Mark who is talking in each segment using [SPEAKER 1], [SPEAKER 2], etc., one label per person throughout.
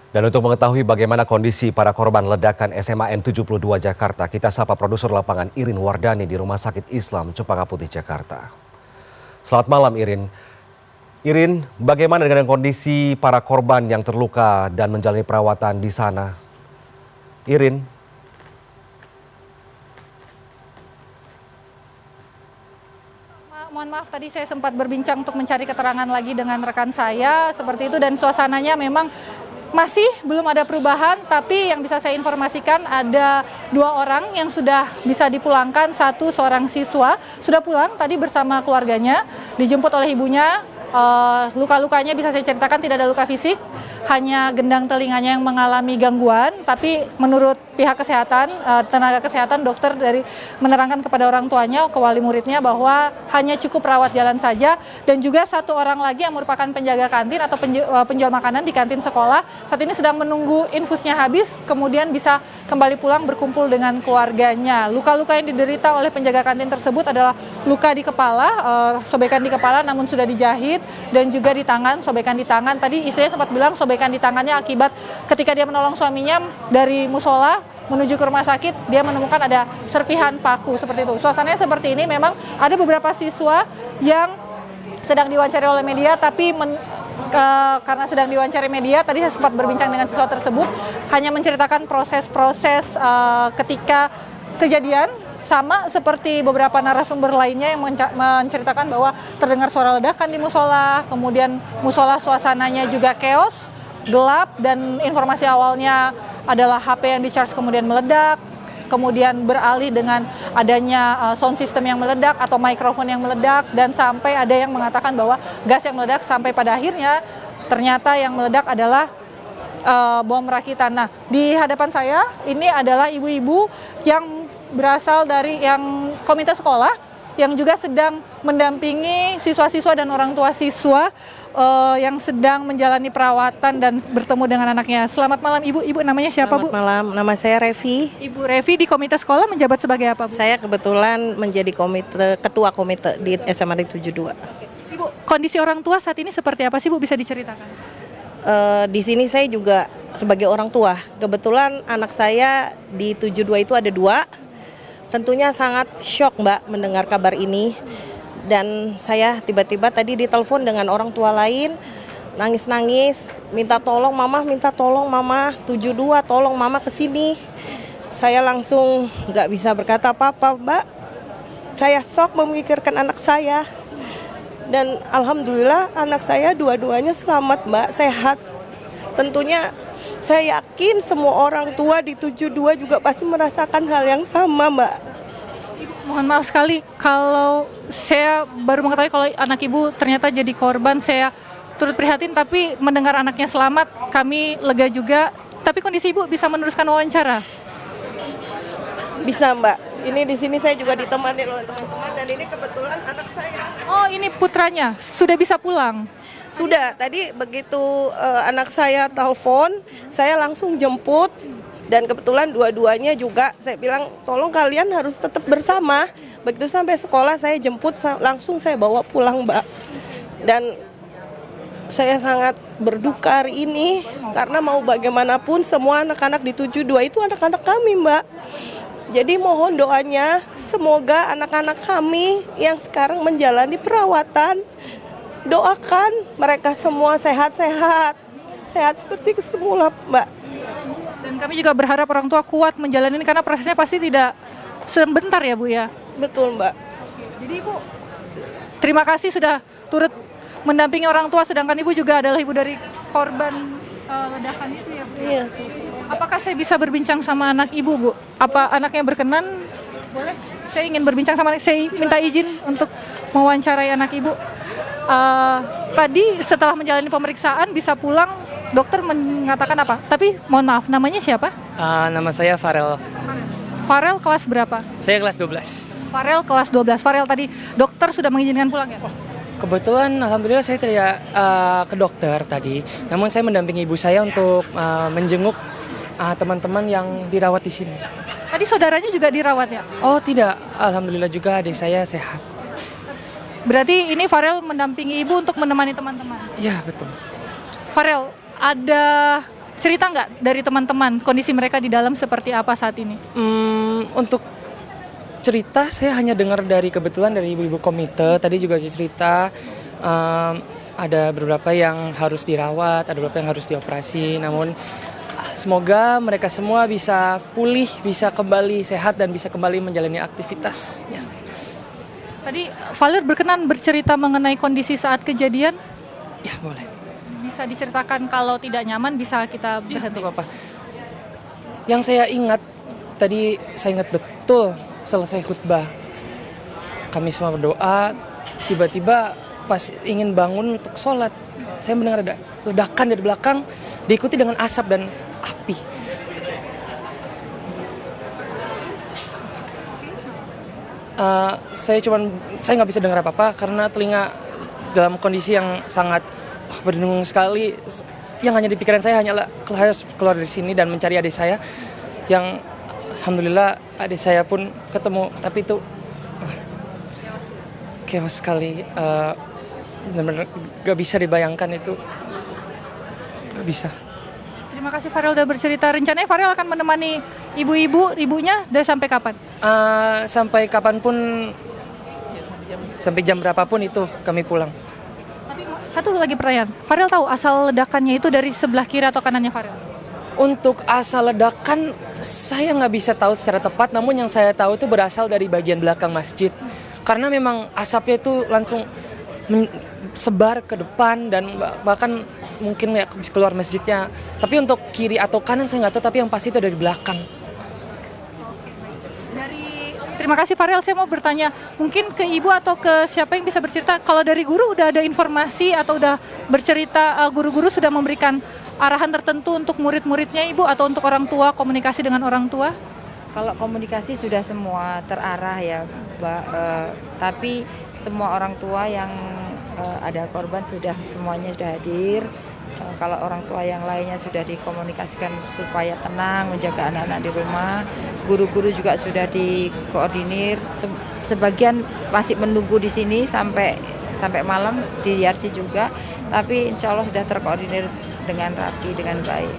[SPEAKER 1] Dan untuk mengetahui bagaimana kondisi para korban ledakan SMA N72 Jakarta, kita sapa produser lapangan Irin Wardani di Rumah Sakit Islam Cempaka Putih, Jakarta. Selamat malam Irin. Irin, bagaimana dengan kondisi para korban yang terluka dan menjalani perawatan di sana? Irin.
[SPEAKER 2] Mohon maaf, tadi saya sempat berbincang untuk mencari keterangan lagi dengan rekan saya seperti itu, dan suasananya memang masih belum ada perubahan, tapi yang bisa saya informasikan ada 2 orang yang sudah bisa dipulangkan. Seorang siswa sudah pulang tadi bersama keluarganya, dijemput oleh ibunya. Luka-lukanya bisa saya ceritakan tidak ada luka fisik, hanya gendang telinganya yang mengalami gangguan. Tapi menurut pihak kesehatan, tenaga kesehatan, dokter dari menerangkan kepada orang tuanya, ke wali muridnya, bahwa hanya cukup rawat jalan saja. Dan juga 1 orang lagi yang merupakan penjaga kantin atau penjual makanan di kantin sekolah saat ini sedang menunggu infusnya habis, kemudian bisa kembali pulang berkumpul dengan keluarganya. Luka-luka yang diderita oleh penjaga kantin tersebut adalah luka di kepala, sobekan di kepala namun sudah dijahit, dan juga di tangan, sobekan di tangan. Tadi istrinya sempat bilang sobekan di tangannya akibat ketika dia menolong suaminya dari musola menuju ke rumah sakit, dia menemukan ada serpihan paku seperti itu. Suasananya seperti ini. Memang ada beberapa siswa yang sedang diwawancari oleh media, tapi karena sedang diwawancari media, tadi saya sempat berbincang dengan siswa tersebut, hanya menceritakan proses-proses ketika kejadian, sama seperti beberapa narasumber lainnya yang menceritakan bahwa terdengar suara ledakan di musola, kemudian musola suasananya juga chaos, gelap, dan informasi awalnya adalah HP yang di-charge kemudian meledak, kemudian beralih dengan adanya sound system yang meledak atau mikrofon yang meledak, dan sampai ada yang mengatakan bahwa gas yang meledak, sampai pada akhirnya ternyata yang meledak adalah bom rakitan. Nah, di hadapan saya ini adalah ibu-ibu yang berasal dari yang komite sekolah yang juga sedang mendampingi siswa-siswa dan orang tua siswa yang sedang menjalani perawatan dan bertemu dengan anaknya. Selamat malam Ibu. Ibu namanya siapa, Bu?
[SPEAKER 3] Selamat malam, nama saya Revi.
[SPEAKER 2] Ibu Revi di komite sekolah menjabat sebagai apa, Bu?
[SPEAKER 3] Saya kebetulan menjadi ketua komite di SMA 72.
[SPEAKER 2] Ibu, kondisi orang tua saat ini seperti apa sih, Bu? Bisa diceritakan?
[SPEAKER 3] Di sini saya juga sebagai orang tua. Kebetulan anak saya di 72 itu ada 2. Tentunya sangat shock, Mbak, mendengar kabar ini. Dan saya tiba-tiba tadi ditelepon dengan orang tua lain, nangis-nangis, minta tolong Mama, 72, tolong Mama kesini. Saya langsung nggak bisa berkata apa-apa, Mbak. Saya shock memikirkan anak saya. Dan alhamdulillah anak saya dua-duanya selamat, Mbak, sehat. Tentunya saya yakin semua orang tua di 72 juga pasti merasakan hal yang sama, Mbak.
[SPEAKER 2] Ibu, mohon maaf sekali kalau saya baru mengetahui kalau anak Ibu ternyata jadi korban. Saya turut prihatin, tapi mendengar anaknya selamat kami lega juga. Tapi kondisi Ibu bisa meneruskan wawancara?
[SPEAKER 3] Bisa, Mbak. Ini di sini saya juga ditemani oleh teman-teman, dan ini kebetulan anak saya.
[SPEAKER 2] Oh, ini putranya sudah bisa pulang?
[SPEAKER 3] Sudah, tadi begitu anak saya telepon, saya langsung jemput, dan kebetulan dua-duanya juga saya bilang tolong kalian harus tetap bersama. Begitu sampai sekolah saya jemput, langsung saya bawa pulang, Mbak. Dan saya sangat berduka hari ini karena mau bagaimanapun semua anak-anak di 72 itu anak-anak kami, Mbak. Jadi mohon doanya semoga anak-anak kami yang sekarang menjalani perawatan, doakan mereka semua sehat-sehat, sehat seperti semula, Mbak.
[SPEAKER 2] Dan kami juga berharap orang tua kuat menjalani ini karena prosesnya pasti tidak sebentar ya, Bu ya.
[SPEAKER 3] Betul, Mbak.
[SPEAKER 2] Jadi Ibu, terima kasih sudah turut mendampingi orang tua, sedangkan Ibu juga adalah ibu dari korban ledakan itu ya, Bu.
[SPEAKER 3] Iya.
[SPEAKER 2] Apakah saya bisa berbincang sama anak Ibu, Bu? Apa anaknya berkenan? Boleh? Saya ingin berbincang sama anak, saya minta izin untuk mewawancarai anak Ibu. Tadi setelah menjalani pemeriksaan bisa pulang, dokter mengatakan apa? Tapi mohon maaf, namanya siapa?
[SPEAKER 4] Nama saya Farel.
[SPEAKER 2] Farel kelas berapa?
[SPEAKER 4] Saya kelas 12.
[SPEAKER 2] Farel kelas 12. Farel tadi dokter sudah mengizinkan pulang ya?
[SPEAKER 4] Kebetulan alhamdulillah saya tidak ke dokter tadi. Namun saya mendampingi ibu saya untuk menjenguk teman-teman yang dirawat di sini.
[SPEAKER 2] Tadi saudaranya juga dirawat ya?
[SPEAKER 4] Oh tidak, alhamdulillah juga adik saya sehat.
[SPEAKER 2] Berarti ini Farel mendampingi ibu untuk menemani teman-teman?
[SPEAKER 4] Iya betul.
[SPEAKER 2] Farel, ada cerita nggak dari teman-teman kondisi mereka di dalam seperti apa saat ini?
[SPEAKER 4] Untuk cerita saya hanya dengar kebetulan dari ibu-ibu komite tadi juga cerita, ada beberapa yang harus dirawat, ada beberapa yang harus dioperasi, namun semoga mereka semua bisa pulih, bisa kembali sehat dan bisa kembali menjalani aktivitasnya.
[SPEAKER 2] Tadi Valer berkenan bercerita mengenai kondisi saat kejadian.
[SPEAKER 4] Ya boleh.
[SPEAKER 2] Bisa diceritakan, kalau tidak nyaman bisa kita berhenti.
[SPEAKER 4] Apa? Yang saya ingat tadi, saya ingat betul selesai khutbah kami semua berdoa, tiba-tiba pas ingin bangun untuk sholat, saya mendengar ada ledakan dari belakang, diikuti dengan asap dan api. Saya nggak bisa dengar apa-apa karena telinga dalam kondisi yang sangat berdengung sekali. Yang hanya di pikiran saya hanyalah harus keluar dari sini dan mencari adik saya, yang alhamdulillah adik saya pun ketemu, tapi itu chaos sekali. Benar-benar gak bisa dibayangkan itu, gak bisa.
[SPEAKER 2] Terima kasih Farel udah bercerita. Rencananya Farel akan menemani ibunya dari sampai kapan?
[SPEAKER 4] Sampai kapanpun, sampai jam berapapun itu kami pulang.
[SPEAKER 2] Tapi satu lagi pertanyaan, Farel tahu asal ledakannya itu dari sebelah kiri atau kanannya Farel?
[SPEAKER 4] Untuk asal ledakan saya nggak bisa tahu secara tepat, namun yang saya tahu itu berasal dari bagian belakang masjid. Karena memang asapnya itu langsung sebar ke depan dan bahkan mungkin ya keluar masjidnya. Tapi untuk kiri atau kanan saya nggak tahu, tapi yang pasti itu dari belakang.
[SPEAKER 2] Terima kasih Farel, saya mau bertanya mungkin ke ibu atau ke siapa yang bisa bercerita, kalau dari guru udah ada informasi atau udah bercerita, guru-guru sudah memberikan arahan tertentu untuk murid-muridnya ibu atau untuk orang tua, komunikasi dengan orang tua?
[SPEAKER 5] Kalau komunikasi sudah semua terarah ya Mbak, tapi semua orang tua yang ada korban semuanya sudah hadir. Kalau orang tua yang lainnya sudah dikomunikasikan supaya tenang, menjaga anak-anak di rumah. Guru-guru juga sudah dikoordinir. Sebagian masih menunggu di sini sampai malam di YRC juga. Tapi insya Allah sudah terkoordinir dengan rapi, dengan baik.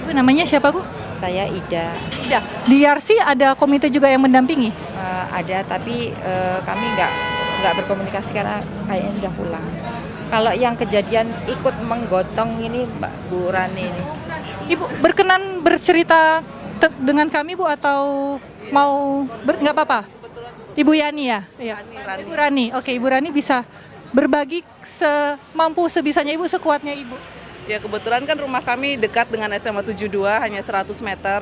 [SPEAKER 2] Bu, namanya siapa Bu?
[SPEAKER 5] Saya Ida.
[SPEAKER 2] Ida. Di YRC ada komite juga yang mendampingi?
[SPEAKER 5] Ada, tapi kami nggak berkomunikasi karena kayaknya sudah pulang. Kalau yang kejadian ikut menggotong ini Mbak Bu Rani ini.
[SPEAKER 2] Ibu berkenan bercerita dengan kami Bu atau mau nggak apa-apa? Ibu Yani ya? Iya. Ibu Rani. Oke, Ibu Rani bisa berbagi semampu sebisanya Ibu, sekuatnya Ibu.
[SPEAKER 6] Ya kebetulan kan rumah kami dekat dengan SMA 72, hanya 100 meter.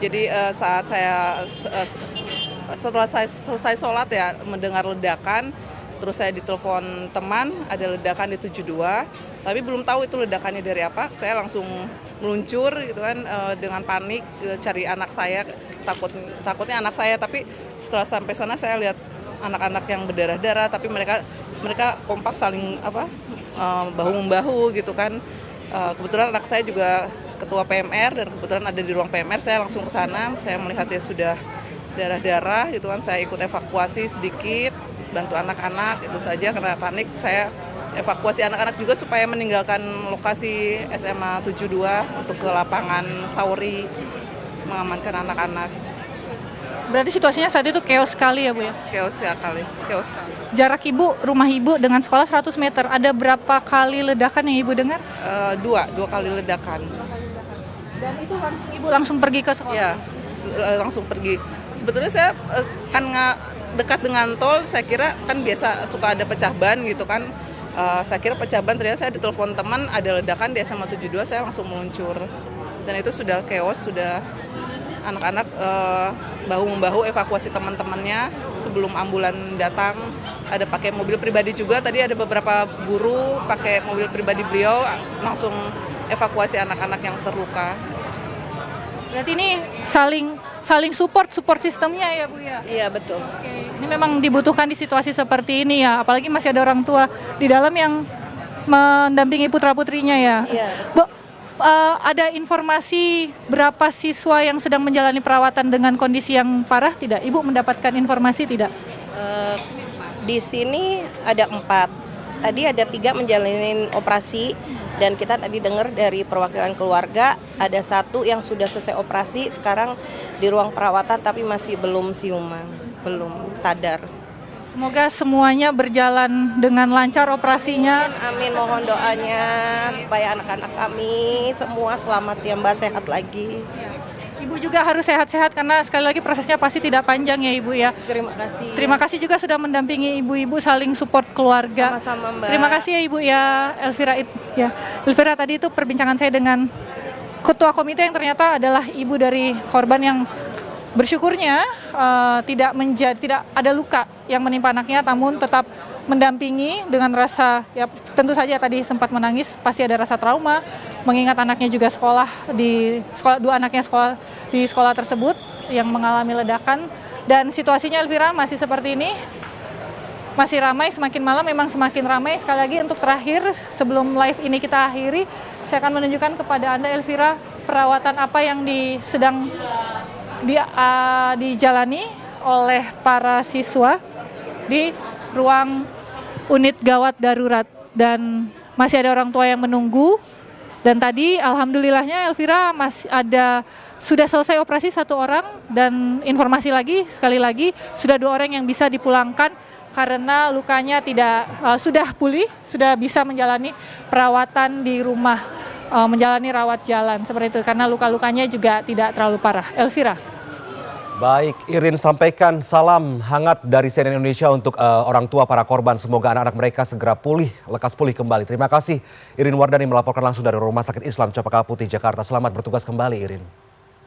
[SPEAKER 6] Jadi saat saya setelah saya selesai sholat ya mendengar ledakan. Terus saya ditelepon teman, ada ledakan di 72, tapi belum tahu itu ledakannya dari apa. Saya langsung meluncur gitu kan, dengan panik cari anak saya, takutnya anak saya. Tapi setelah sampai sana saya lihat anak-anak yang berdarah-darah, tapi mereka kompak saling bahu-membahu gitu kan. Kebetulan anak saya juga ketua PMR dan kebetulan ada di ruang PMR, saya langsung ke sana. Saya melihatnya sudah darah-darah gitu kan, saya ikut evakuasi sedikit, bantu anak-anak itu saja karena panik. Saya evakuasi anak-anak juga supaya meninggalkan lokasi SMA 72 untuk ke lapangan Sauri, mengamankan anak-anak.
[SPEAKER 2] Berarti situasinya saat itu chaos sekali ya Bu ya?
[SPEAKER 6] Chaos sekali.
[SPEAKER 2] Jarak Ibu, rumah Ibu dengan sekolah 100 meter, ada berapa kali ledakan yang Ibu dengar?
[SPEAKER 6] Dua kali ledakan.
[SPEAKER 2] Dan itu Ibu langsung pergi ke sekolah?
[SPEAKER 6] Ya, langsung pergi. Sebetulnya saya kan dekat dengan tol, saya kira kan biasa suka ada pecah ban gitu kan. Saya kira pecah ban, ternyata saya ditelepon teman ada ledakan di SMA 72, saya langsung meluncur. Dan itu sudah chaos, sudah anak-anak bahu-membahu evakuasi teman-temannya sebelum ambulan datang. Ada pakai mobil pribadi juga, tadi ada beberapa guru pakai mobil pribadi beliau langsung evakuasi anak-anak yang terluka.
[SPEAKER 2] Berarti ini saling support sistemnya ya Bu ya?
[SPEAKER 3] Iya betul.
[SPEAKER 2] Oke. Ini memang dibutuhkan di situasi seperti ini ya, apalagi masih ada orang tua di dalam yang mendampingi putra-putrinya ya.
[SPEAKER 3] Iya.
[SPEAKER 2] Bu, ada informasi berapa siswa yang sedang menjalani perawatan dengan kondisi yang parah tidak? Ibu mendapatkan informasi tidak?
[SPEAKER 3] Di sini ada 4, tadi ada 3 menjalani operasi dan kita tadi dengar dari perwakilan keluarga ada 1 yang sudah selesai operasi sekarang di ruang perawatan tapi masih belum siuman, belum sadar.
[SPEAKER 2] Semoga semuanya berjalan dengan lancar operasinya.
[SPEAKER 3] Amin, mohon doanya supaya anak-anak kami semua selamat ya Mbak, sehat lagi.
[SPEAKER 2] Ibu juga harus sehat-sehat karena sekali lagi prosesnya pasti tidak panjang ya Ibu ya.
[SPEAKER 3] Terima kasih.
[SPEAKER 2] Terima kasih juga sudah mendampingi ibu-ibu saling support keluarga.
[SPEAKER 3] Sama-sama Mbak.
[SPEAKER 2] Terima kasih ya Ibu ya Elvira. Ya, Elvira tadi itu perbincangan saya dengan ketua komite yang ternyata adalah ibu dari korban yang bersyukurnya tidak ada luka yang menimpa anaknya, namun tetap mendampingi dengan rasa ya tentu saja tadi sempat menangis, pasti ada rasa trauma mengingat anaknya juga dua anaknya sekolah di sekolah tersebut yang mengalami ledakan dan situasinya Elvira masih seperti ini. Masih ramai, semakin malam memang semakin ramai. Sekali lagi untuk terakhir sebelum live ini kita akhiri, saya akan menunjukkan kepada Anda Elvira perawatan apa yang sedang dijalani oleh para siswa di ruang unit gawat darurat dan masih ada orang tua yang menunggu. Dan tadi alhamdulillahnya Elvira sudah selesai operasi 1 orang dan informasi lagi sekali lagi sudah 2 orang yang bisa dipulangkan karena lukanya sudah pulih, sudah bisa menjalani perawatan di rumah, menjalani rawat jalan seperti itu karena luka-lukanya juga tidak terlalu parah. Elvira.
[SPEAKER 1] Baik, Irin sampaikan salam hangat dari CNN Indonesia untuk orang tua para korban. Semoga anak-anak mereka segera lekas pulih kembali. Terima kasih Irin Wardani melaporkan langsung dari Rumah Sakit Islam Cempaka Putih, Jakarta. Selamat bertugas kembali Irin.